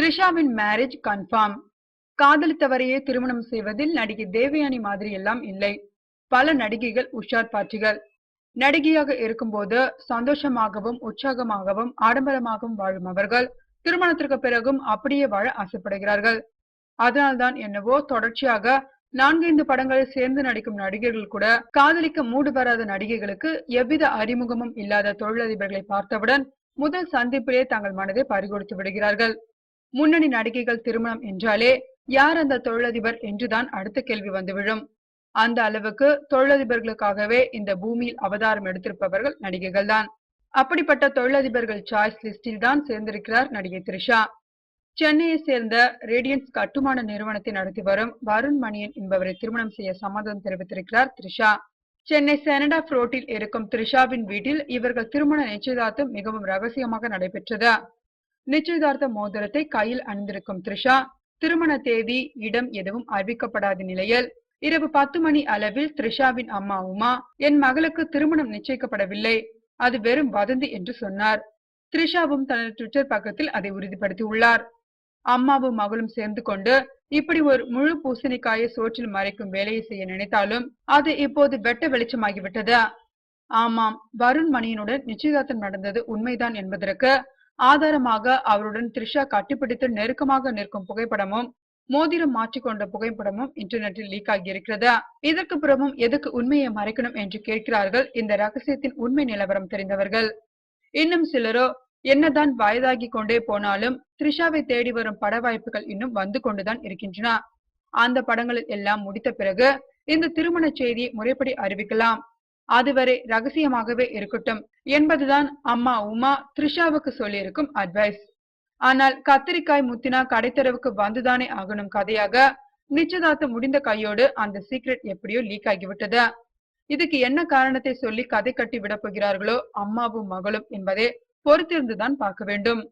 த்ரிஷாவின் marriage confirm. காதலித்தவரையே திருமணம் செய்வதில் நடிகை தேவயானி மாதிரி எல்லாம் இல்லை. பல நடிகைகள் உஷார் பாட்டிகள். நடிகையாக இருக்கும்போது சந்தோஷமாகவும் உற்சாகமாகவும் ஆடம்பரமாகவும் வாழும் அவர்கள் திருமணத்திற்கு பிறகும் அப்படியே வாழ ஆசைப்படுகிறார்கள். அதனால்தான் என்னவோ தொடர்ச்சியாக 4-5 படங்களில் சேர்ந்து நடிக்கும் நடிகர்கள் கூட காதலிக்க மூடு வராத நடிகைகளுக்கு எவ்வித அறிமுகமும் இல்லாத தொழிலதிபர்களை பார்த்தவுடன் முதல் சந்திப்பிலே தங்கள் மனதை பறிகொடுத்து விடுகிறார்கள். முன்னணி நடிகைகள் திருமணம் என்றாலே யார் அந்த தொழிலதிபர் என்றுதான் அடுத்த கேள்வி வந்து விழும். அந்த அளவுக்கு தொழிலதிபர்களுக்காகவே இந்த பூமியில் அவதாரம் எடுத்திருப்பவர்கள் நடிகைகள் தான். அப்படிப்பட்ட தொழிலதிபர்கள் சாய்ஸ் லிஸ்டில் தான் சேர்ந்திருக்கிறார் நடிகை த்ரிஷா. சென்னையை சேர்ந்த ரேடியன்ஸ் கட்டுமான நிறுவனத்தை நடத்தி வரும் வருண் மணியன் என்பவரை திருமணம் செய்ய சம்மதம் தெரிவித்திருக்கிறார் த்ரிஷா. சென்னை செனடாப் ரோட்டில் இருக்கும் த்ரிஷாவின் வீட்டில் இவர்கள் திருமண நிச்சயதார்த்தம் மிகவும் ரகசியமாக நடைபெற்றது. நிச்சயதார்த்த மோதிரத்தை கையில் அணிந்திருக்கும் த்ரிஷா திருமண தேதி இடம் எதுவும் அறிவிக்கப்படாத நிலையில் இரவு 10 மணி அளவில் த்ரிஷாவின் அம்மா உமா, என் மகளுக்கு திருமணம் நிச்சயிக்கப்படவில்லை, அது வெறும் வதந்தி என்று சொன்னார். த்ரிஷாவும் தனது ட்விட்டர் பக்கத்தில் அதை உறுதிப்படுத்தியுள்ளார். அம்மாவும் மகளும் சேர்ந்து கொண்டு இப்படி ஒரு முழு பூசணிக்காயை சோற்றில் மறைக்கும் வேலையை செய்ய நினைத்தாலும் அது இப்போது வெட்ட வெளிச்சமாகிவிட்டது. ஆமாம், வருண் மணியனுடன் நிச்சயதார்த்தம் நடந்தது உண்மைதான் என்பதற்கு ஆதாரமாக அவருடன் த்ரிஷா கட்டிப்பிடித்து நெருக்கமாக நிற்கும் புகைப்படமும் மோதிரம் மாற்றிக்கொண்ட புகைப்படமும் இன்டர்நெட்டில் லீக் ஆகியிருக்கிறது. இதற்கு புறமும் எதுக்கு உண்மையை மறைக்கணும் என்று கேட்கிறார்கள் இந்த ரகசியத்தின் உண்மை நிலவரம் தெரிந்தவர்கள். இன்னும் சிலரோ என்னதான் வயதாகி கொண்டே போனாலும் த்ரிஷாவை தேடி வரும் பட வாய்ப்புகள் இன்னும் வந்து கொண்டுதான் இருக்கின்றன. அந்த படங்களில் எல்லாம் முடித்த பிறகு இந்த திருமண செய்தியை முறைப்படி அறிவிக்கலாம், அதுவரை ரகசியமாகவே இருக்கட்டும் என்பதுதான் அம்மா உமா த்ரிஷாவுக்கு சொல்லியிருக்கும் அட்வைஸ். ஆனால் கத்திரிக்காய் முத்தினா கடைத்தரவுக்கு வந்துதானே ஆகணும் கதையாக நிச்சயதார்த்தம் முடிந்த கையோடு அந்த சீக்ரெட் எப்படியோ லீக் ஆகிவிட்டது. இதுக்கு என்ன காரணத்தை சொல்லி கதை கட்டி விட போகிறார்களோ அம்மாவும் மகளும் என்பதை பொறுத்திருந்துதான் பார்க்க வேண்டும்.